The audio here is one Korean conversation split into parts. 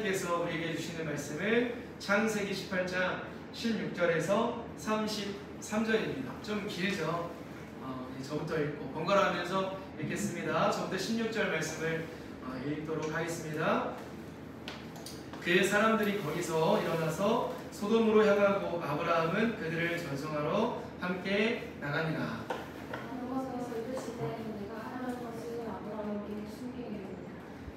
하나님께서 우리에게 주시는 말씀은 창세기 18장 16절에서 33절입니다. 좀 길죠? 저부터 읽고 번갈아 하면서 읽겠습니다. 저부터 16절 말씀을 읽도록 하겠습니다. 그 사람들이 거기서 일어나서 소돔으로 향하고 아브라함은 그들을 전송하러 함께 나가니라.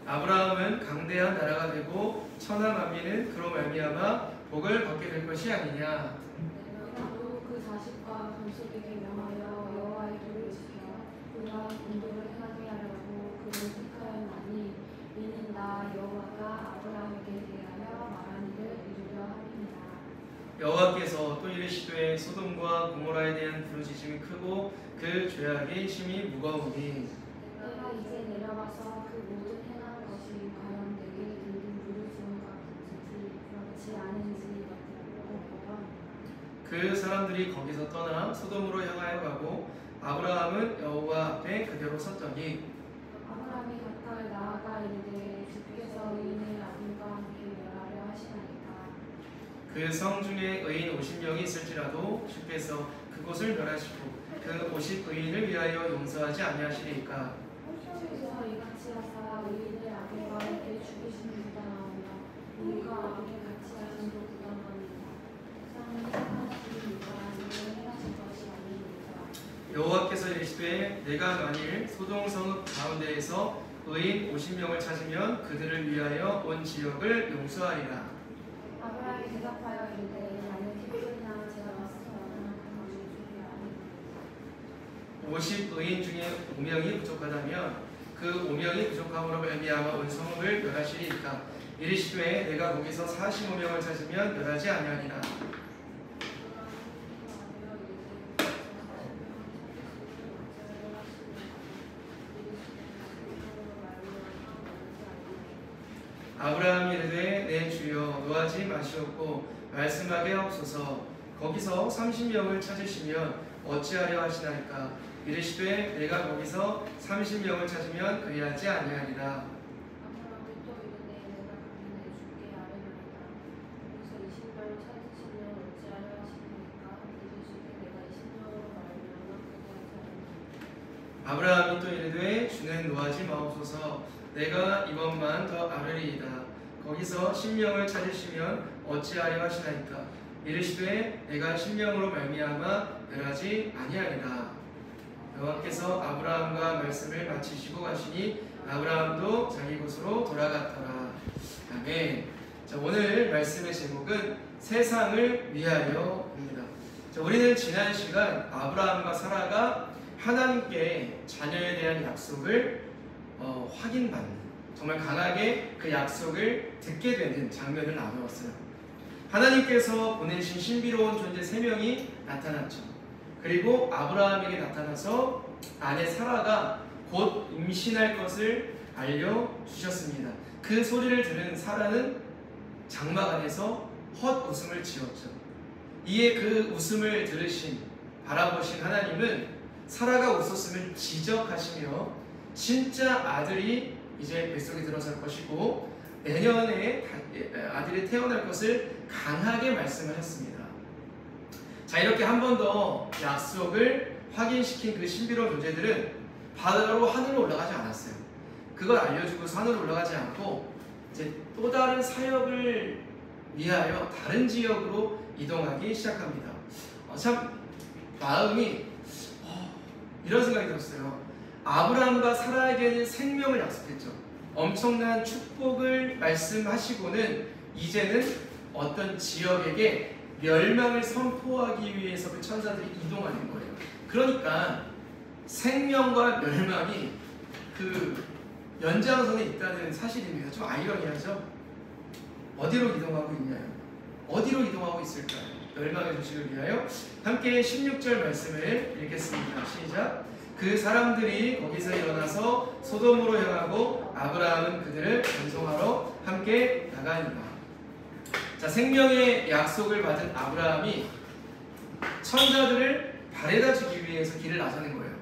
아브라함은 강대한 나라가 되고 천하 만민은 그로 말미암아 복을 받게 될 것이 아니냐. 그 자식과 건축에게 명하여 여호와의 도를 지켜 그가 공도를 행하게 하려고 그를 택하였나니 이는 나 여호와가 아브라함에게 대하여 말한 일을 이루려 함이니라. 여호와께서 또 이르시되 소돔과 고모라에 대한 부르짖음이 크고 그 죄악의 심이 무거우니 내가 이제 내려가서 그 모든 행한 것이 과연 내게 들린 부르짖음 같은지 그렇지 않은지 보건. 그 사람들이 거기서 떠나 소돔으로 향하여 가고 아브라함은 여호와 앞에 그대로 섰더니 아브라함이 가까이 나아가 이르되 주께서 의인의 아들과 함께 멸하려 하시나이까. 그 성 중에 의인 50명이 있을지라도 주께서 그곳을 멸하시고 그 50의인을 위하여 용서하지 아니하시리까. 주께서 이같이 하사 의인의 아들과 함께 죽이시는 부당하오며 우리가 아버지 같이 하심도 부당합니다. 세상에 행하신 이가 이를 행하신 것이 아닙니다. 여호와께서 이르시되 내가 만일 소돔 성읍 가운데에서 의인 50명을 찾으면 그들을 위하여 온 지역을 용서하리라. 아브라함이 대답하여 이르되 나는 기쁘나 제가 왔으면 그것이 주의 아닙니다. 50의인 중에 5명이 부족하다면 그 5명이 부족함으로 말미암아 온 성읍을 멸하시리이까. 이르시되 내가 거기서 45명을 찾으면 멸하지 아니하리라. 아브라함이 이르되 내 주여 노하지 마시옵고 말씀하게 하옵소서. 거기서 30명을 찾으시면 어찌하려 하시나이까. 이르시되 내가 거기서 30명을 찾으면 그리하지 아니하리라. 아브라함이 또 이르되 내가 그분의 주께 아뢰나이다. 거기서 20명을 찾으시면 어찌하려 하시나이까. 이르시되 내가 20명으로 말하면 그리하지 아니하리라. 아브라함이 또 이르되 주는 노하지 마옵소서. 내가 이번만 더 아뢰리이다. 거기서 10명을 찾으시면 어찌하려 하시나이까. 이르시되 내가 10명으로 말미암아 멸하지 아니하리라. 여호와께서 아브라함과 말씀을 마치시고 가시니 아브라함도 자기 곳으로 돌아갔더라. 아멘. 자, 오늘 말씀의 제목은 세상을 위하여입니다. 우리는 지난 시간 아브라함과 사라가 하나님께 자녀에 대한 약속을 확인받는, 정말 강하게 그 약속을 듣게 되는 장면을 나누었어요. 하나님께서 보내신 신비로운 존재 3명이 나타났죠. 그리고 아브라함에게 나타나서 아내 사라가 곧 임신할 것을 알려주셨습니다. 그 소리를 들은 사라는 장막 안에서 헛웃음을 지었죠. 이에 그 웃음을 들으신, 바라보신 하나님은 사라가 웃었음을 지적하시며 진짜 아들이 이제 뱃속에 들어설 것이고 내년에 아들이 태어날 것을 강하게 말씀하셨습니다. 자, 이렇게 한 번 더 약속을 확인시킨 그 신비로운 존재들은 바다로 하늘로 올라가지 않았어요. 그걸 알려주고서 하늘로 올라가지 않고 이제 또 다른 사역을 위하여 다른 지역으로 이동하기 시작합니다. 참 마음이 이런 생각이 들었어요. 아브라함과 사라에게는 생명을 약속했죠. 엄청난 축복을 말씀하시고는 이제는 어떤 지역에게 멸망을 선포하기 위해서 그 천사들이 이동하는 거예요. 그러니까 생명과 멸망이 그 연장선에 있다는 사실입니다. 좀 아이러니하죠? 어디로 이동하고 있나요? 어디로 이동하고 있을까요? 멸망의 소식을 위하여. 함께 16절 말씀을 읽겠습니다. 시작. 그 사람들이 거기서 일어나서 소돔으로 향하고 아브라함은 그들을 전송하러 함께 나가니라. 자, 생명의 약속을 받은 아브라함이 천사들을 바래다 주기 위해서 길을 나서는 거예요.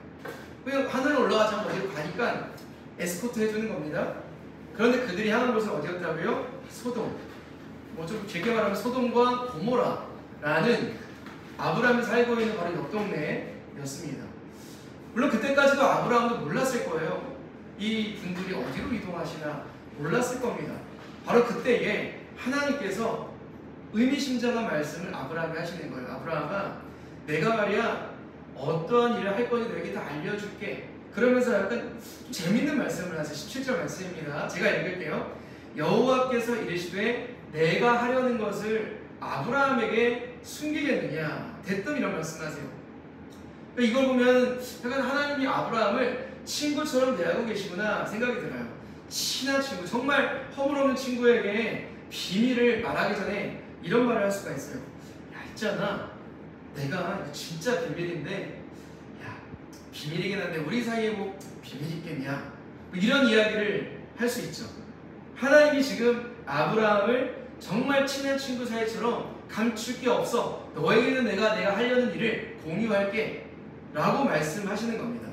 그냥 하늘로 올라가자면 어디로 가니까 에스코트 해주는 겁니다. 그런데 그들이 향한 곳은 어디였다고요? 소돔. 뭐 좀 길게 말하면 소돔과 고모라라는 아브라함이 살고 있는 바로 옆 동네였습니다. 물론 그때까지도 아브라함도 몰랐을 거예요. 이 분들이 어디로 이동하시나 몰랐을 겁니다. 바로 그때에 하나님께서 의미심장한 말씀을 아브라함에 하시는 거예요. 아브라함아, 내가 말이야 어떠한 일을 할 거니 너에게 다 알려줄게. 그러면서 약간 좀 재밌는 말씀을 하세요. 17절 말씀입니다. 제가 읽을게요. 여호와께서 이르시되 내가 하려는 것을 아브라함에게 숨기겠느냐. 대뜸 이런 말씀하세요. 그러니까 이걸 보면 약간 하나님이 아브라함을 친구처럼 대하고 계시구나 생각이 들어요. 친한 친구, 정말 허물없는 친구에게 비밀을 말하기 전에 이런 말을 할 수가 있어요. 야, 있잖아, 내가 이거 진짜 비밀인데, 야, 비밀이긴 한데 우리 사이에 뭐 비밀 있겠냐, 뭐 이런 이야기를 할 수 있죠. 하나님이 지금 아브라함을 정말 친한 친구 사이처럼 감출 게 없어, 너에게는 내가 하려는 일을 공유할게 라고 말씀하시는 겁니다.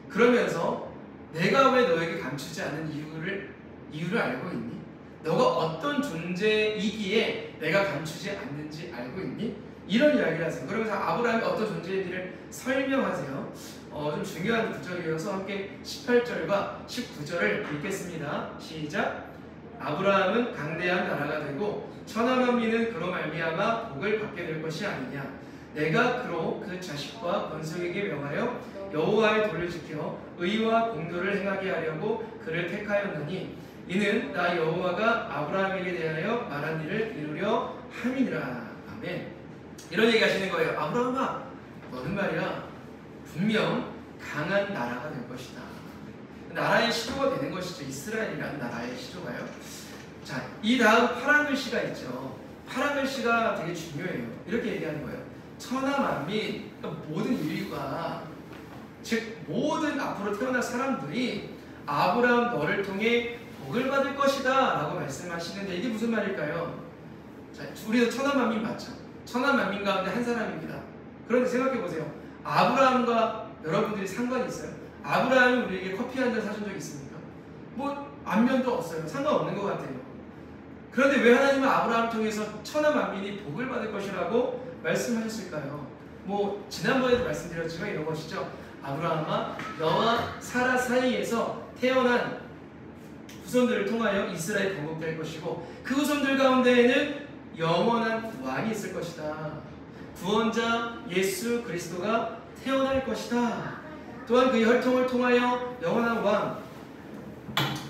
그러면서 내가 왜 너에게 감추지 않은 이유를 알고 있니? 너가 어떤 존재이기에 내가 감추지 않는지 알고 있니? 이런 이야기를 하세요. 그러면서 아브라함이 어떤 존재인지를 설명하세요. 좀 중요한 구절이어서 함께 18절과 19절을 읽겠습니다. 시작. 아브라함은 강대한 나라가 되고 천하만민은 그로 말미암아 복을 받게 될 것이 아니냐. 내가 그로 그 자식과 건속에게 명하여 여호와의 도를 지켜 의와 공도를 행하게 하려고 그를 택하였느니 이는 나 여호와가 아브라함에게 대하여 말한 일을 이루려 함이니라. 아멘. 이런 얘기 하시는 거예요. 아브라함아, 너는 말이야 분명 강한 나라가 될 것이다. 나라의 시조가 되는 것이죠. 이스라엘이라는 나라의 시조가요. 자, 이 다음 파란 글씨가 있죠. 파란 글씨가 되게 중요해요. 이렇게 얘기하는 거예요. 천하만민, 그러니까 모든 인류가, 즉 모든 앞으로 태어날 사람들이 아브라함 너를 통해 복을 받을 것이다 라고 말씀하시는데 이게 무슨 말일까요? 자, 우리도 천하만민 맞죠? 천하만민 가운데 한 사람입니다. 그런데 생각해보세요. 아브라함과 여러분들이 상관이 있어요? 아브라함이 우리에게 커피 한 잔 사준 적 있습니까? 뭐 안면도 없어요. 상관없는 것 같아요. 그런데 왜 하나님은 아브라함을 통해서 천하만민이 복을 받을 것이라고 말씀하셨을까요? 뭐 지난번에도 말씀드렸지만 이런 것이죠. 아브라함아, 너와 사라 사이에서 태어난 후손들을 통하여 이스라엘이 건국될 것이고 그 후손들 가운데에는 영원한 왕이 있을 것이다. 구원자 예수 그리스도가 태어날 것이다. 또한 그 혈통을 통하여 영원한 왕,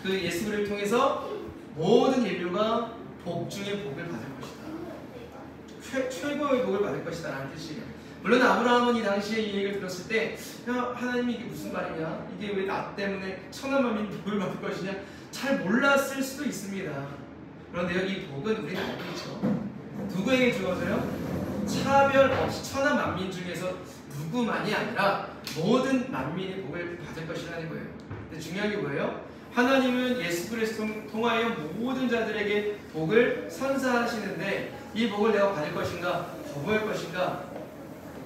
그 예수 그리스도를 통해서 모든 인류가 복 중에 복을 받을 것이다. 최고의 복을 받을 것이다 라는 뜻이에요. 물론 아브라함은 이 당시에 이 얘기를 들었을 때 야, 하나님이 이게 무슨 말이냐, 이게 왜 나 때문에 천하만민 복을 받을 것이냐 잘 몰랐을 수도 있습니다. 그런데요, 이 복은 우리는 알고 있죠. 누구에게 주어져요? 차별 없이 천하만민 중에서 누구만이 아니라 모든 만민이 복을 받을 것이라는 거예요. 근데 중요한 게 뭐예요? 하나님은 예수 그리스도를 통하여 모든 자들에게 복을 선사하시는데 이 복을 내가 받을 것인가 거부할 것인가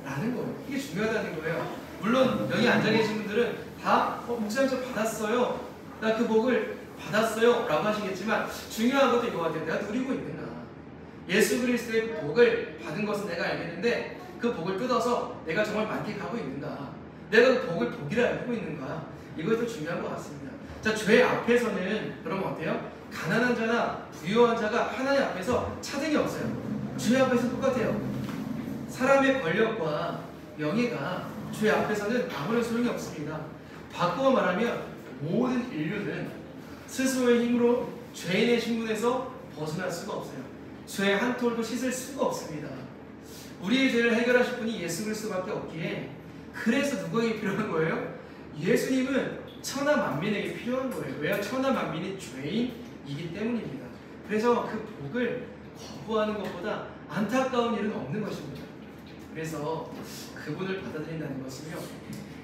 라는 거예요. 이게 중요하다는 거예요. 물론 여기 앉아 계신 분들은 다 목사님 저 받았어요, 나 그 복을 받았어요 라고 하시겠지만 중요한 것도 이거 같아요. 내가 누리고 있는가. 예수 그리스도의 복을 받은 것은 내가 알겠는데 그 복을 뜯어서 내가 정말 만끽하고 있는가, 내가 그 복을 복이라 알고 있는가, 이것도 중요한 것 같습니다. 자, 죄 앞에서는 그러면 어때요? 가난한 자나 부유한 자가 하나님 앞에서 차등이 없어요. 죄 앞에서 똑같아요. 사람의 권력과 명예가 죄 앞에서는 아무런 소용이 없습니다. 바꾸어 말하면 모든 인류는 스스로의 힘으로 죄인의 신분에서 벗어날 수가 없어요. 죄의 한 톨도 씻을 수가 없습니다. 우리의 죄를 해결하실 분이 예수 그리스도밖에 없기에 그래서 누구에게 필요한 거예요? 예수님은 천하만민에게 필요한 거예요. 왜요? 천하만민이 죄인이기 때문입니다. 그래서 그 복을 거부하는 것보다 안타까운 일은 없는 것입니다. 그래서 그분을 받아들인다는 것은요,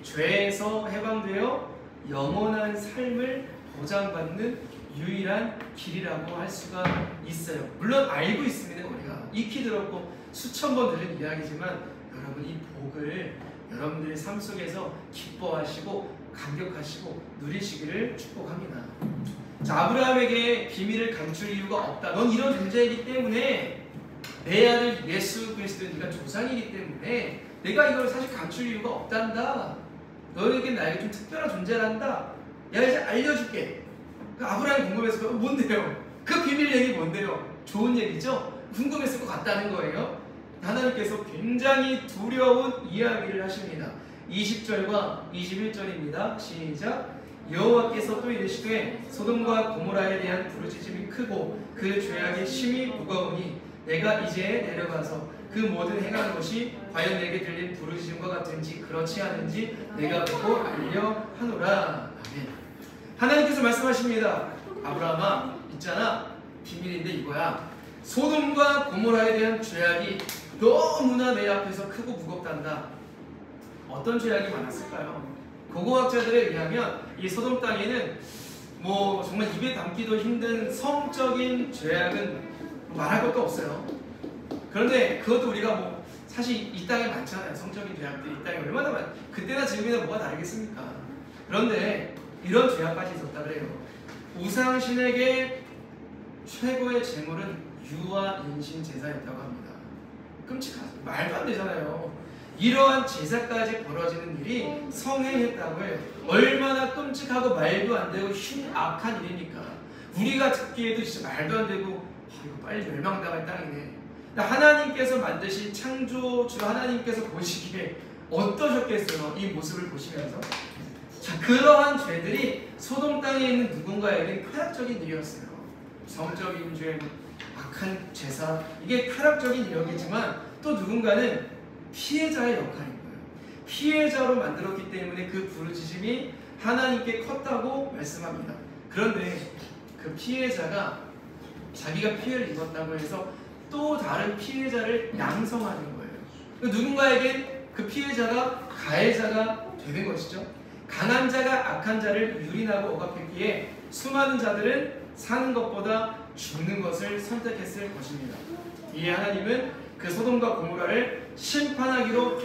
죄에서 해방되어 영원한 삶을 보장받는 유일한 길이라고 할 수가 있어요. 물론 알고 있습니다. 우리가 익히 들었고 수천 번 들은 이야기지만 여러분, 이 복을 여러분들의 삶 속에서 기뻐하시고 감격하시고 누리시기를 축복합니다. 자, 아브라함에게 비밀을 감출 이유가 없다. 넌 이런 존재이기 때문에 내 아들 예수 그리스도는 네가 조상이기 때문에 내가 이걸 사실 감출 이유가 없단다. 너에게 나에게 좀 특별한 존재란다. 내가 이제 알려줄게. 그 아브라함이 궁금했을 거예요. 뭔데요? 그 비밀 얘기 뭔데요? 좋은 얘기죠? 궁금했을 것 같다는 거예요. 하나님께서 굉장히 두려운 이야기를 하십니다. 20절과 21절입니다. 시작. 여호와께서 또 이르시되 소돔과 고모라에 대한 부르짖음이 크고 그 죄악이 심히 무거우니 내가 이제 내려가서 그 모든 행한 것이 과연 내게 들린 부르짖음과 같은지 그렇지 않은지 내가 보고 알려 하노라. 아멘. 하나님께서 말씀하십니다. 아브라함아, 있잖아, 비밀인데 이거야. 소돔과 고모라에 대한 죄악이 너무나 내 앞에서 크고 무겁단다. 어떤 죄악이 많았을까요? 고고학자들에 의하면 이 소돔 땅에는 뭐 정말 입에 담기도 힘든 성적인 죄악은 말할 것도 없어요. 그런데 그것도 우리가 뭐 사실 이 땅에 많잖아요. 성적인 죄악들이 이 땅에 얼마나 많. 그때나 지금이나 뭐가 다르겠습니까? 그런데 이런 죄악까지 있었다 그래요. 우상신에게 최고의 제물은 유아 인신 제사였다고 합니다. 끔찍하죠. 말도 안 되잖아요. 이러한 제사까지 벌어지는 일이 성행했다고 해요. 얼마나 끔찍하고 말도 안 되고 흉악한 일입니까? 우리가 듣기에도 진짜 말도 안 되고 이거 빨리 멸망당할 땅이네. 하나님께서 만드신 창조주 하나님께서 보시기에 어떠셨겠어요? 이 모습을 보시면서. 자, 그러한 죄들이 소돔 땅에 있는 누군가에게는 쾌락적인 일이었어요. 성적인 죄, 악한 제사, 이게 쾌락적인 일이었겠지만 또 누군가는 피해자의 역할인 거예요. 피해자로 만들었기 때문에 그 부르짖음이 하나님께 컸다고 말씀합니다. 그런데 그 피해자가 자기가 피해를 입었다고 해서 또 다른 피해자를 양성하는 거예요. 누군가에겐 그 피해자가 가해자가 되는 것이죠. 강한 자가 악한 자를 유린하고 억압했기에 수많은 자들은 사는 것보다 죽는 것을 선택했을 것입니다. 이에 하나님은 그 소돔과 고모라를 심판하기로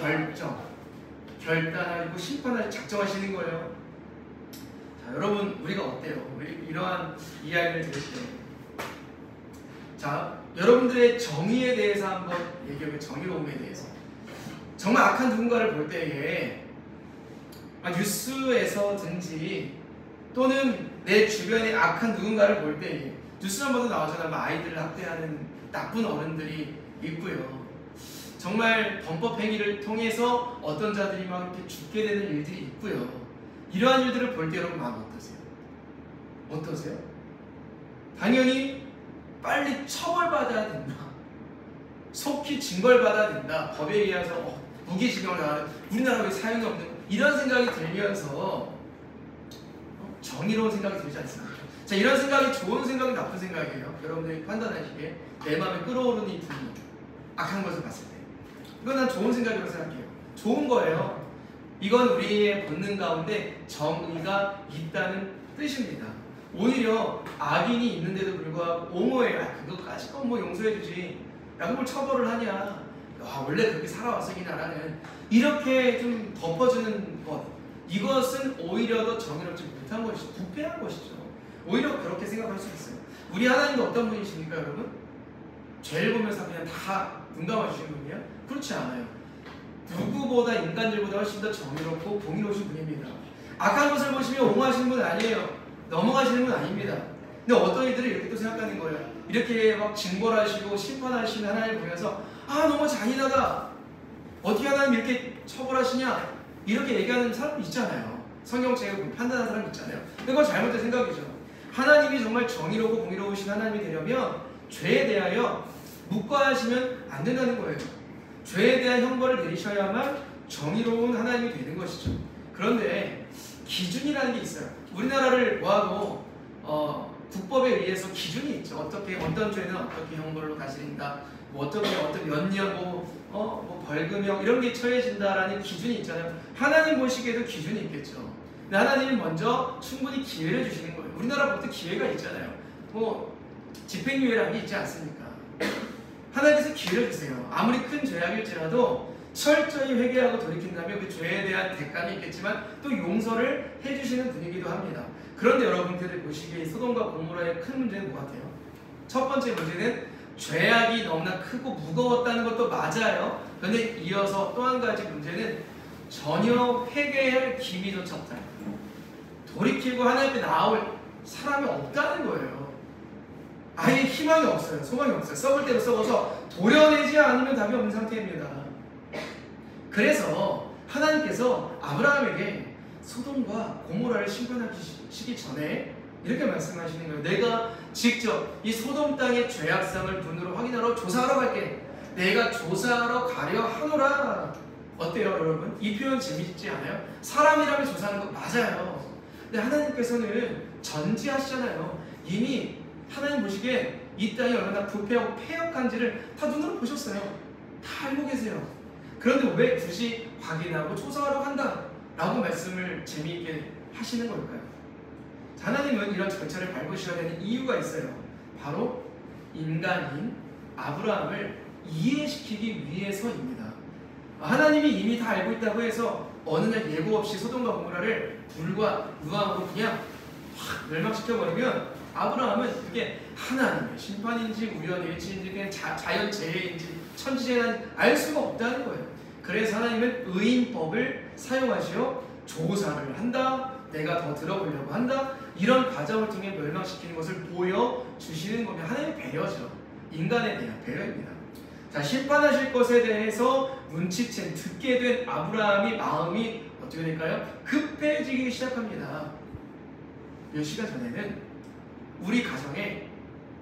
결단하고 심판하기 작정하시는 거예요. 자, 여러분, 우리가 어때요? 우리 이러한 이야기를 들을 때, 자, 여러분들의 정의에 대해서 한번 얘기해볼게요. 정의로움에 대해서. 정말 악한 누군가를 볼 때에 뉴스에서든지 또는 내 주변에 악한 누군가를 볼 때에 뉴스 한 번도 나오잖아요. 아이들을 학대하는 나쁜 어른들이 있고요. 정말 범법 행위를 통해서 어떤 자들이 막 이렇게 죽게 되는 일들이 있고요. 이러한 일들을 볼 때 여러분 마음 어떠세요? 어떠세요? 당연히 빨리 처벌받아야 된다. 속히 징벌받아야 된다. 법에 의해서 무기징역을 당하는 우리나라 왜 사형이 없는 이런 생각이 들면서 정의로운 생각이 들지 않습니까? 자, 이런 생각이 좋은 생각이 나쁜 생각이에요. 여러분들이 판단하시기에 내 마음에 끌어오르는 이 분노, 악한 것을 봤을 때 이건 난 좋은 생각이라고 생각해요. 좋은 거예요. 이건 우리의 본능 가운데 정의가 있다는 뜻입니다. 오히려 악인이 있는데도 불구하고 옹호해요. 그것까지 건 뭐 용서해주지. 야, 그걸 처벌을 하냐. 원래 그렇게 살아왔어 이 나라는. 이렇게 좀 덮어주는 것, 이것은 오히려 더 정의롭지 못한 것이죠. 부패한 것이죠. 오히려 그렇게 생각할 수 있어요. 우리 하나님도 어떤 분이십니까, 여러분? 죄를 보면서 그냥 다 눈 감아주시는 분이에요? 그렇지 않아요. 누구보다 인간들보다 훨씬 더 정의롭고 공의로우신 분입니다. 악한 것을 보시면 옹호하시는 분은 아니에요. 넘어가시는 분은 아닙니다. 근데 어떤 이들이 이렇게 또 생각하는 거예요. 이렇게 막 징벌하시고 심판하시는 하나님을 보면서 너무 잔인하다. 어떻게 하나님 이렇게 처벌하시냐? 이렇게 얘기하는 사람이 있잖아요. 성경책을 판단하는 사람이 있잖아요. 근데 그건 잘못된 생각이죠. 하나님이 정말 정의롭고 공의로우신 하나님이 되려면 죄에 대하여 묵과하시면 안 된다는 거예요. 죄에 대한 형벌을 내리셔야만 정의로운 하나님이 되는 것이죠. 그런데 기준이라는 게 있어요. 우리나라를 보아도 국법에 의해서 기준이 있죠. 어떤 죄는 어떻게 형벌로 다스린다. 뭐 어떤 몇 년 뭐 벌금형 이런 게 처해진다라는 기준이 있잖아요. 하나님 보시기에도 기준이 있겠죠. 근데 하나님이 먼저 충분히 기회를 주시는 거예요. 우리나라 보통 기회가 있잖아요. 뭐 집행유예라는 게 있지 않습니까? 하나님께서 기회를 주세요. 아무리 큰 죄악일지라도 철저히 회개하고 돌이킨다면 그 죄에 대한 대가는 있겠지만 또 용서를 해주시는 분이기도 합니다. 그런데 여러분들이 보시기에 소돔과 고모라의 큰 문제는 뭐 같아요? 첫 번째 문제는 죄악이 너무나 크고 무거웠다는 것도 맞아요. 그런데 이어서 또 한 가지 문제는 전혀 회개할 기미조차 없다. 돌이키고 하나님 앞에 나올 사람이 없다는 거예요. 아예 희망이 없어요. 소망이 없어요. 썩을 대로 썩어서 도려내지 않으면 답이 없는 상태입니다. 그래서 하나님께서 아브라함에게 소돔과 고모라를 심판하시기 전에 이렇게 말씀하시는 거예요. 내가 직접 이 소돔 땅의 죄악상을 눈으로 확인하러 조사하러 갈게. 내가 조사하러 가려 하노라. 어때요, 여러분? 이 표현 재밌지 않아요? 사람이라면 조사하는 거 맞아요. 근데 하나님께서는 전지하시잖아요. 이미 하나님 보시기에 이 땅이 얼마나 부패하고 폐역한지를 다 눈으로 보셨어요. 다 알고 계세요. 그런데 왜 굳이 확인하고 조사하러 간다? 라고 말씀을 재미있게 하시는 걸까요? 하나님은 이런 절차를 밟으셔야 되는 이유가 있어요. 바로 인간인 아브라함을 이해시키기 위해서입니다. 하나님이 이미 다 알고 있다고 해서 어느 날 예고 없이 소돔과 고모라를 불과 유황으로 그냥 확 멸망시켜버리면 아브라함은 그게 하나님의 심판인지 우연의 일치인지 그냥 자연재해인지 천지재난 알 수가 없다는 거예요. 그래서 하나님은 의인법을 사용하시어 조사를 한다, 내가 더 들어보려고 한다, 이런 과정을 통해 멸망시키는 것을 보여주시는 겁니다. 하나님의 배려죠. 인간에 대한 배려입니다. 자, 심판하실 것에 대해서 눈치챈 듣게 된 아브라함이 마음이 어떻게 될까요? 급해지기 시작합니다. 몇 시간 전에는 우리 가정에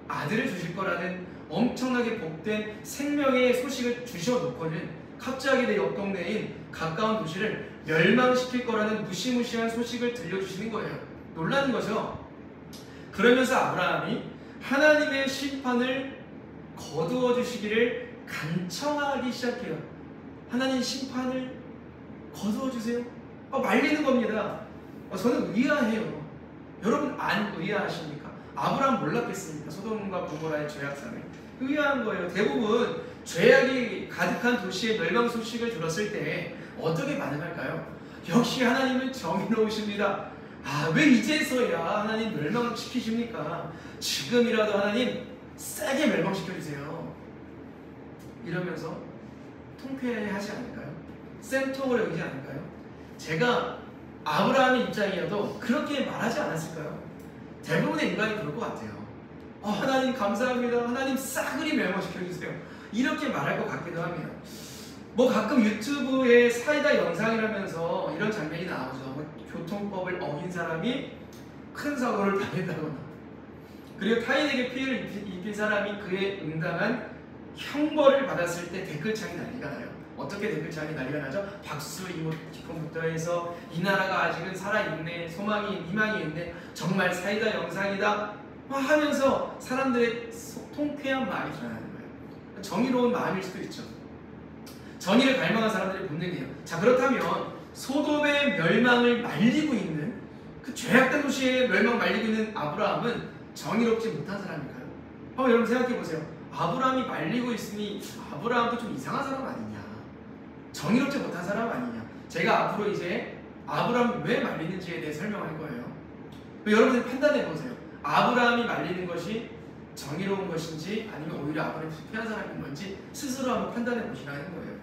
아들을 주실 거라는 엄청나게 복된 생명의 소식을 주셔놓고는 갑자기 내 옆 동네인 가까운 도시를 멸망시킬 거라는 무시무시한 소식을 들려주시는 거예요. 놀라는 거죠. 그러면서 아브라함이 하나님의 심판을 거두어 주시기를 간청하기 시작해요. 하나님 심판을 거두어 주세요. 말리는 겁니다. 저는 의아해요. 여러분 안 의아하십니까? 아브라함 몰랐겠습니까? 소돔과 고모라의 죄악상을. 의아한 거예요. 대부분 죄악이 가득한 도시의 멸망 소식을 들었을 때 어떻게 반응할까요? 역시 하나님은 정의로우십니다. 왜 이제서야 하나님 멸망시키십니까? 지금이라도 하나님 세게 멸망시켜주세요. 이러면서 통쾌하지 않을까요? 쌤통을 여기지 않을까요? 제가 아브라함의 입장이어도 그렇게 말하지 않았을까요? 대부분의 인간이 그럴 것 같아요. 하나님 감사합니다. 하나님 싸그리 멸망시켜주세요. 이렇게 말할 것 같기도 합니다. 가끔 유튜브에 사이다 영상이라면서 이런 장면이 나오죠. 교통법을 어긴 사람이 큰 사고를 당했다거나, 그리고 타인에게 피해를 입힌 사람이 그에 응당한 형벌을 받았을 때 댓글창이 난리가 나요. 어떻게 댓글창이 난리가 나죠? 박수 이모티콘부터 해서 이 나라가 아직은 살아있네, 희망이 있네, 정말 사이다 영상이다 하면서 사람들의 통쾌한 마음이 드러나는 거예요. 정의로운 마음일 수도 있죠. 정의를 갈망한 사람들의 본능이에요. 자, 그렇다면 소돔의 멸망을 말리고 있는, 그 죄악된 도시의 멸망을 말리고 있는 아브라함은 정의롭지 못한 사람일까요? 여러분 생각해 보세요. 아브라함이 말리고 있으니 아브라함도 좀 이상한 사람 아니냐, 정의롭지 못한 사람 아니냐. 제가 앞으로 이제 아브라함이 왜 말리는지에 대해 설명할 거예요. 여러분들 판단해 보세요. 아브라함이 말리는 것이 정의로운 것인지 아니면 오히려 아브라함이 피한 사람인 건지 스스로 한번 판단해 보시라는 거예요.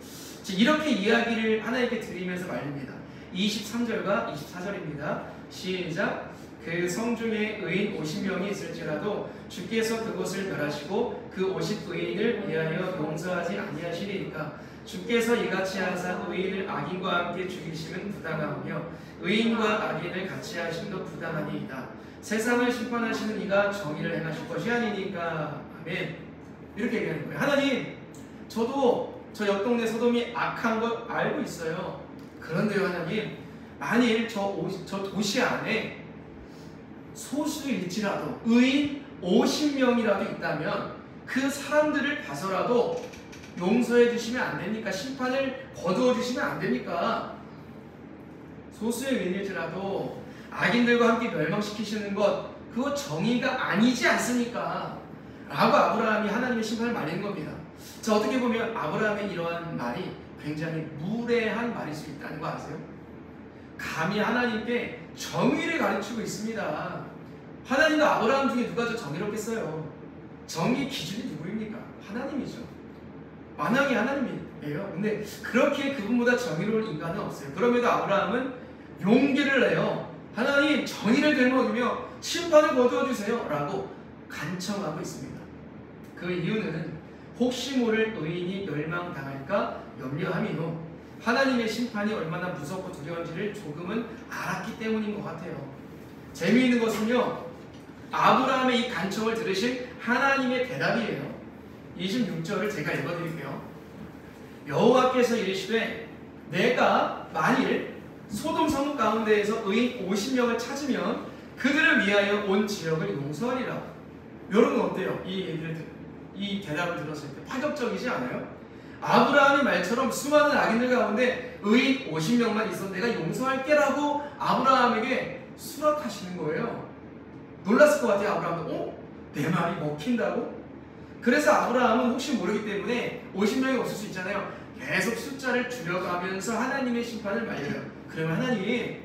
이렇게 이야기를 하나님께 드리면서 말립니다. 23절과 24절입니다. 시작. 그 성중에 의인 50명이 있을지라도 주께서 그곳을 멸하시고 그 50의인을 위하여 용서하지 아니하시리이까. 주께서 이같이 하사 의인을 악인과 함께 죽이심은 부당하며 의인과 악인을 같이 하심도 부당하니이다. 세상을 심판하시는 이가 정의를 행하실 것이 아니니까. 아멘. 이렇게 얘기하는 거예요. 하나님, 저도 저 옆 동네 소돔이 악한 거 알고 있어요. 그런데요 하나님, 만일 저 도시 안에 소수일지라도 의인 50명이라도 있다면 그 사람들을 봐서라도 용서해 주시면 안 됩니까? 심판을 거두어 주시면 안 됩니까? 소수의 의인일지라도 악인들과 함께 멸망시키시는 것, 그거 정의가 아니지 않습니까? 라고 아브라함이 하나님의 심판을 말리는 겁니다. 자, 어떻게 보면 아브라함의 이러한 말이 굉장히 무례한 말일 수 있다는 거 아세요? 감히 하나님께 정의를 가르치고 있습니다. 하나님도 아브라함 중에 누가 더 정의롭겠어요? 정의 기준이 누구입니까? 하나님이죠. 만왕이 하나님이에요. 근데 그렇게 그분보다 정의로운 인간은 없어요. 그럼에도 아브라함은 용기를 내요. 하나님 정의를 되먹이며 심판을 거두어 주세요 라고 간청하고 있습니다. 그 이유는 혹시 모를 의인이 멸망당할까 염려함이요, 하나님의 심판이 얼마나 무섭고 두려운지를 조금은 알았기 때문인 것 같아요. 재미있는 것은요, 아브라함의 이 간청을 들으신 하나님의 대답이에요. 26절을 제가 읽어드릴게요. 여호와께서 이르시되 내가 만일 소돔 성읍 가운데에서 의인 50명을 찾으면 그들을 위하여 온 지역을 용서하리라. 여러분 어때요? 이 대답을 들었을 때 파격적이지 않아요? 아브라함의 말처럼 수많은 악인들 가운데 의인 50명만 있어 내가 용서할게 라고 아브라함에게 수락하시는 거예요. 놀랐을 것 같아요. 아브라함도 내 말이 먹힌다고? 그래서 아브라함은 혹시 모르기 때문에 50명이 없을 수 있잖아요. 계속 숫자를 줄여가면서 하나님의 심판을 말려요. 그러면 하나님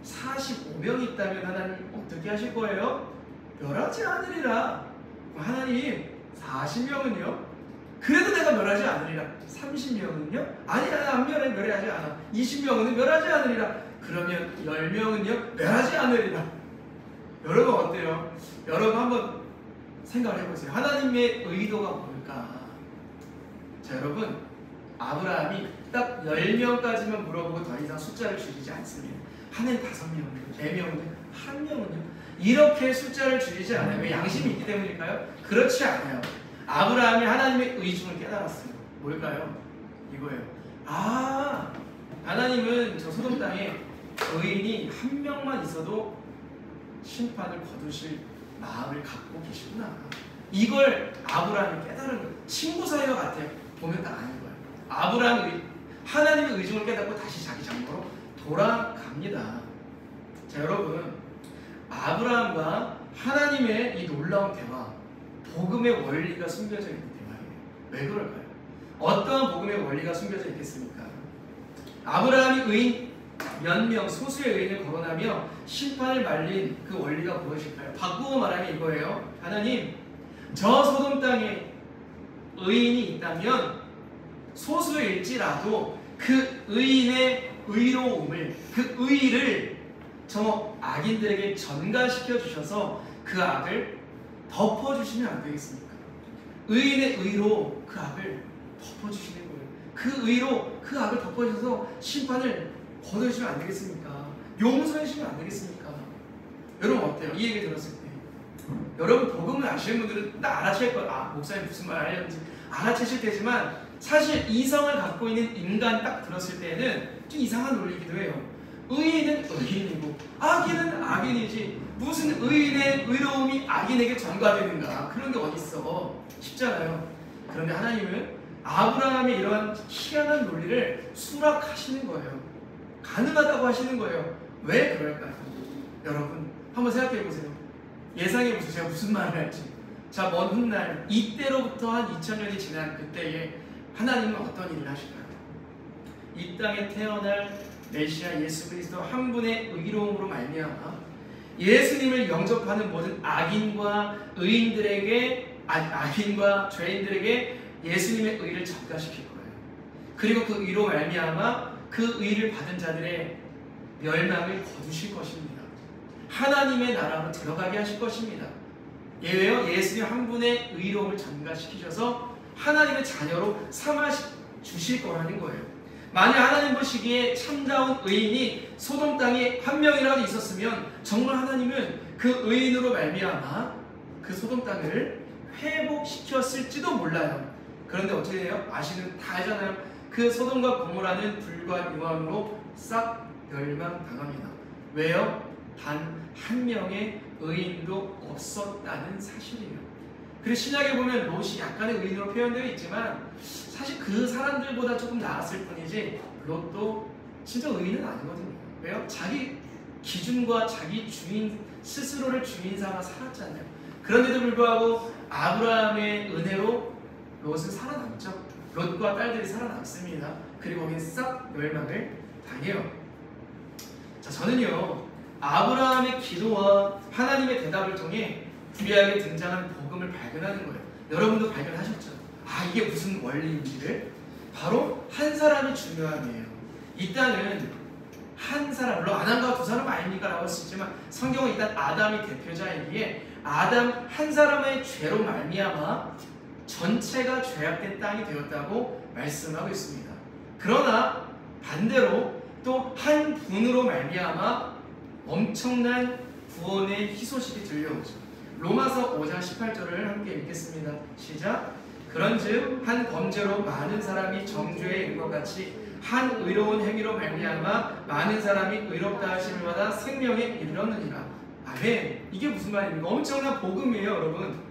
45명이 있다면 하나님 어떻게 하실 거예요? 멸하지 않으리라. 하나님 40명은요? 그래도 내가 멸하지 않으리라. 30명은요? 아니야, 안 멸하지 않아. 20명은 멸하지 않으리라. 그러면 10명은요? 멸하지 않으리라. 여러분 어때요? 여러분 한번 생각을 해보세요. 하나님의 의도가 뭘까? 자, 여러분 아브라함이 딱 10명까지만 물어보고 더 이상 숫자를 줄이지 않습니다. 하나님 5명은요? 4명은요? 1명은요? 이렇게 숫자를 줄이지 않아요. 왜? 양심이 있기 때문일까요? 그렇지 않아요. 아브라함이 하나님의 의중을 깨달았어요. 뭘까요? 이거예요. 하나님은 저 소돔 땅에 의인이 1명만 있어도 심판을 거두실 마음을 갖고 계시구나. 이걸 아브라함이 깨달은 거예요. 친구 사이와 같아요. 보면 딱 아는 거예요. 아브라함이 하나님의 의중을 깨닫고 다시 자기 장소로 돌아갑니다. 자, 여러분 아브라함과 하나님의 이 놀라운 대화, 복음의 원리가 숨겨져 있는 대화예요. 왜 그럴까요? 어떠한 복음의 원리가 숨겨져 있겠습니까? 아브라함이 의인 몇 명, 소수의 의인을 거론하며 심판을 말린 그 원리가 무엇일까요? 바꾸고 말하면 이거예요. 하나님, 저 소돔 땅에 의인이 있다면 소수일지라도 그 의인의 의로움을, 그 의의를 저 악인들에게 전가시켜 주셔서 그 악을 덮어주시면 안 되겠습니까? 의인의 의로 그 악을 덮어주시는 거예요. 그 의로 그 악을 덮어주셔서 심판을 거둬주시면 안 되겠습니까? 용서해 주시면 안 되겠습니까? 여러분 어때요? 이 얘기 들었을 때 여러분 복음을 아시는 분들은 딱 알아챌 거예요. 목사님 무슨 말 하려는지 알아채실 테지만 사실 이성을 갖고 있는 인간 딱 들었을 때는 좀 이상한 논리이기도 해요. 의인은 의인이고 악인은 악인이지 무슨 의인의 의로움이 악인에게 전가되는가, 그런 게 어딨어. 쉽잖아요. 그런데 하나님은 아브라함의 이러한 희한한 논리를 수락하시는 거예요. 가능하다고 하시는 거예요. 왜 그럴까요? 여러분 한번 생각해 보세요. 예상해 보세요. 제가 무슨 말을 할지. 자, 먼 훗날 이때로부터 한 2000년이 지난 그때에 하나님은 어떤 일을 하실까요? 이 땅에 태어날 메시아 예수 그리스도 한 분의 의로움으로 말미암아 예수님을 영접하는 모든 악인과 의인들에게, 악인과 죄인들에게 예수님의 의를 전가시킬 거예요. 그리고 그 의로 말미암아 그 의를 받은 자들의 멸망을 거두실 것입니다. 하나님의 나라로 들어가게 하실 것입니다. 예외요, 예수님 한 분의 의로움을 전가시키셔서 하나님의 자녀로 삼아 주실 거라는 거예요. 만약 하나님 보시기에 참다운 의인이 소돔 땅에 한 명이라도 있었으면 정말 하나님은 그 의인으로 말미암아 그 소돔 땅을 회복시켰을지도 몰라요. 그런데 어떻게 해요? 다 알잖아요. 그 소돔과 고모라는 불과 유황으로 싹 멸망당합니다. 왜요? 단 한 명의 의인도 없었다는 사실이에요. 그리고 신약에 보면 롯이 약간의 의인으로 표현되어 있지만 사실 그 사람들보다 조금 나았을 뿐이지 롯도 진짜 의인은 아니거든요. 왜요? 자기 기준과 자기 주인 스스로를 주인 삼아 살았잖아요. 그런데도 불구하고 아브라함의 은혜로 롯은 살아남죠. 롯과 딸들이 살아남습니다. 그리고 거긴 싹 멸망을 당해요. 자, 저는요, 아브라함의 기도와 하나님의 대답을 통해 구약에 등장한 복음을 발견하는 거예요. 여러분도 발견하셨죠? 아, 이게 무슨 원리인지를? 바로 한 사람이 중요함이에요. 일단은 한 사람, 물론 아담과 두 사람 아닙니까? 라고 할 수 있지만 성경은 일단 아담이 대표자이기에 아담 한 사람의 죄로 말미암아 전체가 죄악된 땅이 되었다고 말씀하고 있습니다. 그러나 반대로 또 한 분으로 말미암아 엄청난 구원의 희소식이 들려오죠. 로마서 5장 18절을 함께 읽겠습니다. 시작. 그런즉 한 범죄로 많은 사람이 정죄에 이른 것 같이 한 의로운 행위로 말미암아 많은 사람이 의롭다 하심을 받아 생명에 이르렀느니라. 아멘. 이게 무슨 말입니까? 엄청난 복음이에요, 여러분.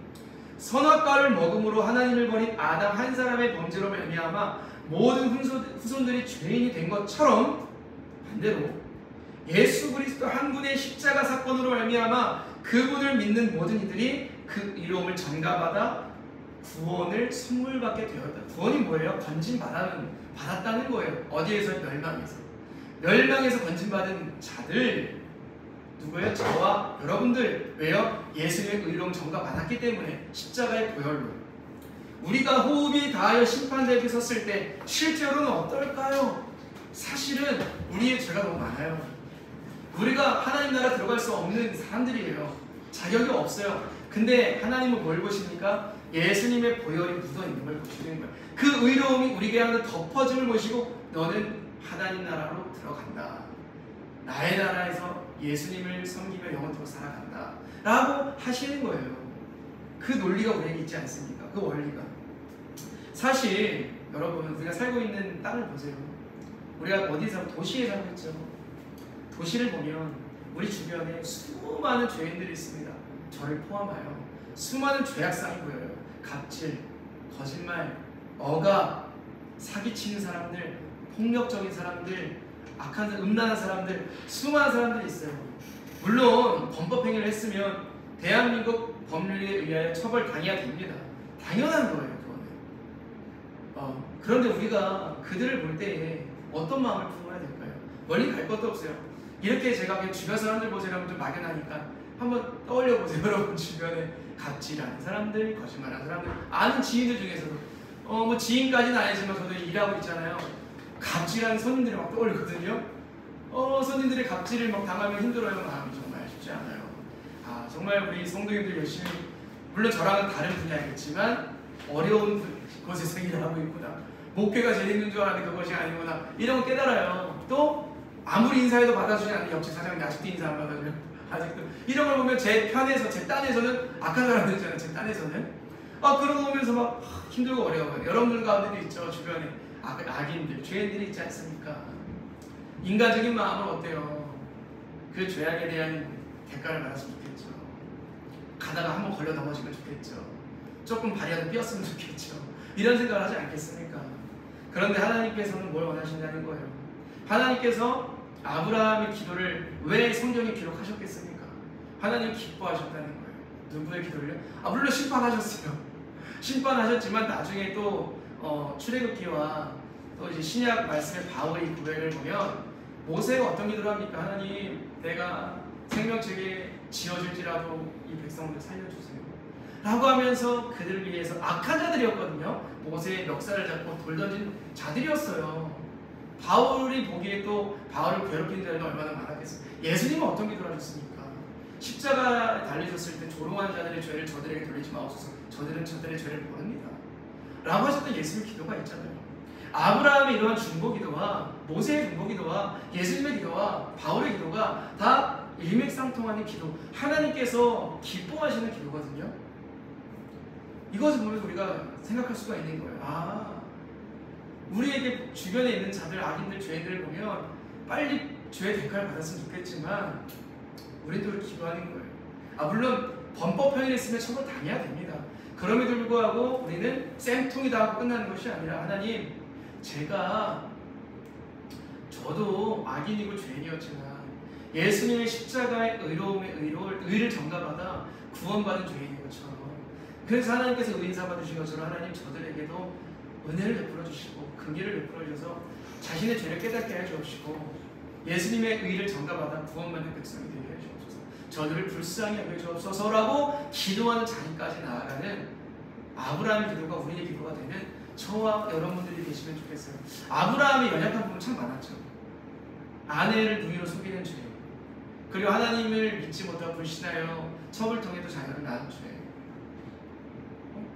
선악과를 먹음으로 하나님을 버린 아담 한 사람의 범죄로 말미암아 모든 후손들이 죄인이 된 것처럼 반대로 예수 그리스도 한 분의 십자가 사건으로 말미암아 그분을 믿는 모든 이들이 그 의로움을 전가받아 구원을 선물 받게 되었다. 구원이 뭐예요? 받았다는 거예요. 어디에서? 멸망에서 건진받은 자들 누구예요? 저와 여러분들. 왜요? 예수님의 의로움 전가받았기 때문에 십자가의 보혈로. 우리가 호흡이 다하여 심판대 앞에 섰을 때 실제로는 어떨까요? 사실은 우리의 죄가 너무 많아요. 우리가 하나님 나라 들어갈 수 없는 사람들이에요. 자격이 없어요. 근데 하나님은 뭘 보십니까? 예수님의 보혈이 묻어있는 걸 보시는 거예요. 그 의로움이 우리에게 하는 덮어짐을 보시고 너는 하나님 나라로 들어간다. 나의 나라에서 예수님을 섬기며 영원토록 살아간다 라고 하시는 거예요. 그 논리가 우리에게 있지 않습니까? 그 원리가. 사실 여러분, 우리가 살고 있는 땅을 보세요. 우리가 어디서 도시에 살고 있죠. 도시를 보면 우리 주변에 수많은 죄인들이 있습니다. 저를 포함하여 수많은 죄악상이 보여요. 갑질, 거짓말, 억압, 사기치는 사람들, 폭력적인 사람들, 악한 사람, 음란한 사람들, 수많은 사람들이 있어요. 물론 범법행위를 했으면 대한민국 법률에 의하여 처벌당해야 됩니다. 당연한 거예요, 그거는. 그런데 우리가 그들을 볼 때에 어떤 마음을 품어야 될까요? 멀리 갈 것도 없어요. 이렇게 제가 그냥 주변 사람들 보세요 좀 막연하니까 한번 떠올려 보세요. 여러분 주변에 갑질하는 사람들, 거짓말하는 사람들, 아는 지인들 중에서도 뭐 지인까지는 아니지만 저도 일하고 있잖아요. 갑질하는 손님들이 막 떠오르거든요. 손님들의 갑질을 막 당하면 힘들어요. 마음이 정말 쉽지 않아요. 아, 정말 우리 성도님들 열심히, 물론 저랑은 다른 분야겠지만 어려운 곳에서 일하고 있구나. 목회가 제일 힘든 줄 알았는데 그것이 아니구나. 이런 거 깨달아요. 또 아무리 인사해도 받아주지 않는 옆집 사장님 아직도 인사 안 받아줘요. 아직도. 이런 걸 보면 제 편에서, 제 딴에서는 악한 사람들이잖아요. 제 딴에서는. 그런 거 보면서 막 힘들고 어려워요. 여러분들 가운데도 있죠. 주변에 악인들, 죄인들이 있지 않습니까? 인간적인 마음은 어때요? 그 죄악에 대한 대가를 받았으면 좋겠죠. 가다가 한번 걸려 넘어지면 좋겠죠. 조금 발이라도 삐었으면 좋겠죠. 이런 생각을 하지 않겠습니까? 그런데 하나님께서는 뭘 원하신다는 거예요? 하나님께서 아브라함의 기도를 왜 성경에 기록하셨겠습니까? 하나님 기뻐하셨다는 거예요. 누구의 기도를요? 물론 심판하셨어요. 심판하셨지만 나중에 또 출애굽기와 또 이제 신약 말씀의 바울의 고백을 보면 모세가 어떤 기도를 합니까? 하나님, 내가 생명책에 지어질지라도 이 백성들 살려주세요 라고 하면서 그들을 위해서 악한 자들이었거든요. 모세의 멱살을 잡고 돌 던진 자들이었어요. 바울이 보기에 또 바울을 괴롭히는 자들이 얼마나 많았겠어요. 예수님은 어떤 기도를 하셨습니까? 십자가에 달리셨을 때 조롱하는 자들의 죄를 저들에게 돌리지 마옵소서. 저들은 저들의 죄를 모릅니다 라고 하셨던 예수님의 기도가 있잖아요. 아브라함의 이러한 중보기도와 모세의 중보기도와 예수님의 기도와 바울의 기도가 다 일맥상통하는 기도, 하나님께서 기뻐하시는 기도거든요. 이것을 보면서 우리가 생각할 수가 있는 거예요. 우리에게 주변에 있는 자들, 악인들, 죄인들을 보면 빨리 죄의 대가를 받았으면 좋겠지만 우리도 기도하는 거예요. 물론 범법행위를 했으면 처벌 당해야 됩니다. 그럼에도 불구하고 우리는 쌤통이다 하고 끝나는 것이 아니라, 하나님, 저도 악인이고 죄인이었지만 예수님의 십자가의 의를 전가받아 구원받은 죄인인 것처럼, 그래서 하나님께서 의인사 받으신 것처럼 하나님 저들에게도 은혜를 베풀어 주시고 긍휼을 베풀어 주셔서 자신의 죄를 깨닫게 해 주시고 예수님의 의를 전가받아 구원받는 백성이 되게 하시옵소서. 저들을 불쌍히 여겨 주옵소서라고 기도하는 자리까지 나아가는 아브라함의 기도가 우리의 기도가 되는 저와 여러분들이 계시면 좋겠어요. 아브라함이 연약한 부분 참 많았죠. 아내를 누이로 속이는 죄, 그리고 하나님을 믿지 못하고 불신하여 첩을 통해도 자녀를 낳은 죄,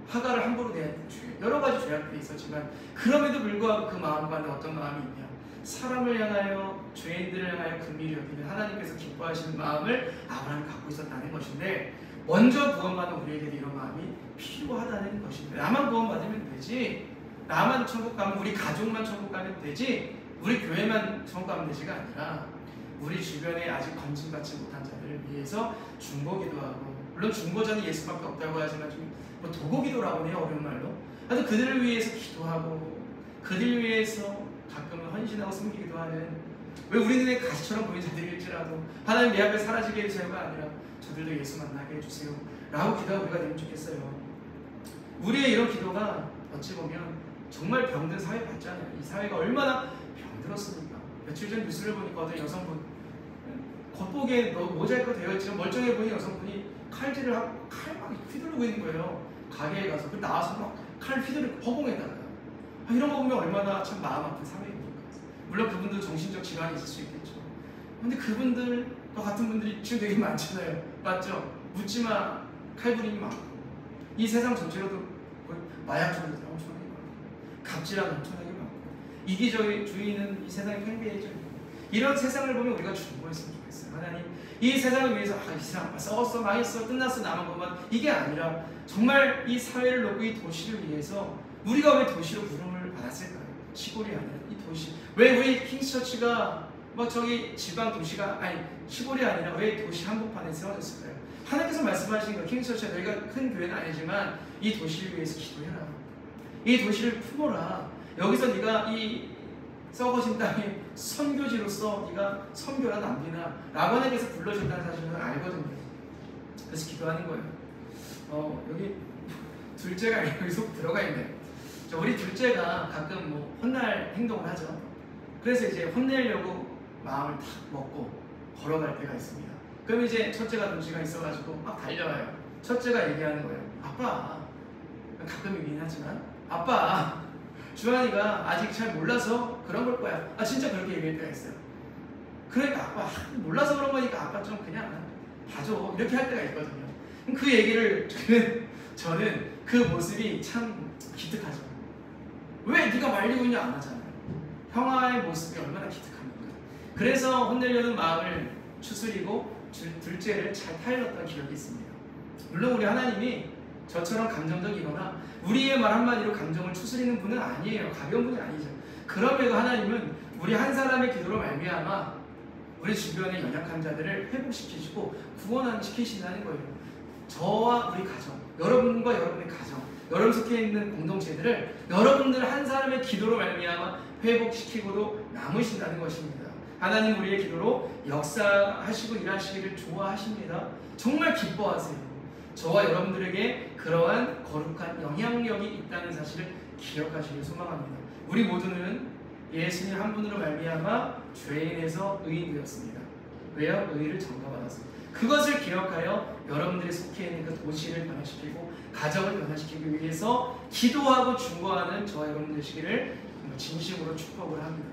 하가를 함부로 대한 죄, 여러 가지 죄악들이 있었지만 그럼에도 불구하고 그 마음 가운데 어떤 마음이 있냐? 사람을 향하여, 죄인들을 향하여 긍휼히 여기는 하나님께서 기뻐하시는 마음을 아브라함이 갖고 있었다는 것인데, 먼저 구원받는 우리에게도 이런 마음이 필요하다는 것입니다. 나만 구원받으면 되지, 나만 천국 가면, 우리 가족만 천국 가면 되지, 우리 교회만 천국 가면 되지가 아니라 우리 주변에 아직 건진받지 못한 자들을 위해서 중보기도하고, 물론 중보자는 예수밖에 없다고 하지만 좀 뭐 도고기도라고 해요, 어려운 말로. 하여튼 그들을 위해서 기도하고, 그들 위해서 가끔은 헌신하고 섬기기도 하는, 왜 우리 눈에 가시처럼 보이는 자들일지라도 하나님 내 앞에 사라지게 해주세요가 아니라 저들도 예수 만나게 해주세요 라고 기도하고 우리가 되면 좋겠어요. 우리의 이런 기도가 어찌 보면 정말 병든 사회 봤잖아요. 이 사회가 얼마나 병들었습니까? 며칠 전 뉴스를 보니까 어떤 여성분, 겉보기에 모자이크 되어 있지만 멀쩡해 보이는 여성분이 칼질을 하고 칼 막 휘두르고 있는 거예요. 가게에 가서. 나와서 막 칼 휘두르고 허공에다가. 이런 거 보면 얼마나 참 마음 아픈 사회입니까? 물론 그분도 정신적 질환이 있을 수 있겠죠. 근데 그분들과 같은 분들이 지금 되게 많잖아요. 맞죠? 묻지마 칼부림이 많고, 이 세상 전체로도 마약주의도 엄청나게 많고, 갑질하는 엄청나게 많고, 이기주의는 이 세상에 팽배해져 있고, 이런 세상을 보면 우리가 중보했으면 좋겠어요. 하나님, 이 세상을 위해서 이 세상 썩었어, 망했어, 끝났어, 남은 것만, 이게 아니라 정말 이 사회를 놓고 이 도시를 위해서, 우리가 왜 도시로 부름을 받았을까요? 시골이 아니라 이 도시. 왜 우리 킹스처치가 뭐 저기 지방 도시가, 아니 시골이 아니라 왜 도시 한복판에 세워졌을까요? 하나님께서 말씀하신 거예요. 킹스처치가 너희가 큰 교회는 아니지만 이 도시를 위해서 기도해라. 이 도시를 품어라. 여기서 네가 이 썩어진 땅에 선교지로서 네가 선교나 남기나 라고 하나님께서 불러준다는 사실을 알거든요. 그래서 기도하는 거예요. 여기 둘째가 여기 속 들어가 있네요. 우리 둘째가 가끔 뭐 혼날 행동을 하죠. 그래서 이제 혼내려고 마음을 탁 먹고 걸어갈 때가 있습니다. 그럼 이제 첫째가 눈치가 있어가지고 막 달려와요. 첫째가 얘기하는 거예요. 아빠, 가끔이긴 하지만, 아빠, 주한이가 아직 잘 몰라서 그런 걸 거야. 진짜 그렇게 얘기할 때가 있어요. 그러니까 아빠, 몰라서 그런 거니까 아빠 좀 그냥 봐줘, 이렇게 할 때가 있거든요. 그 얘기를 저는 그 모습이 참 기특하죠. 왜 네가 말리고 있냐 안 하잖아요. 형아의 모습이 얼마나 기특합니까? 그래서 혼내려는 마음을 추스리고 둘째를 잘 타일렀던 기억이 있습니다. 물론 우리 하나님이 저처럼 감정적이거나 우리의 말 한마디로 감정을 추스리는 분은 아니에요. 가벼운 분이 아니죠. 그럼에도 하나님은 우리 한 사람의 기도로 말미암아 우리 주변의 연약한 자들을 회복시키시고 구원시키신다는 거예요. 저와 우리 가정, 여러분과 여러분의 가정, 여러분 속해 있는 공동체들을 여러분들 한 사람의 기도로 말미암아 회복시키고도 남으신다는 것입니다. 하나님 우리의 기도로 역사하시고 일하시기를 좋아하십니다. 정말 기뻐하세요. 저와 여러분들에게 그러한 거룩한 영향력이 있다는 사실을 기억하시길 소망합니다. 우리 모두는 예수님 한 분으로 말미암아 죄인에서 의인 되었습니다. 왜요? 의를 전가받았습니다. 그것을 기억하여 여러분들이 속해 있는 그 도시를 변화시키고 가정을 변화시키기 위해서 기도하고 중보하는 저와 여러분 되시기를 진심으로 축복을 합니다.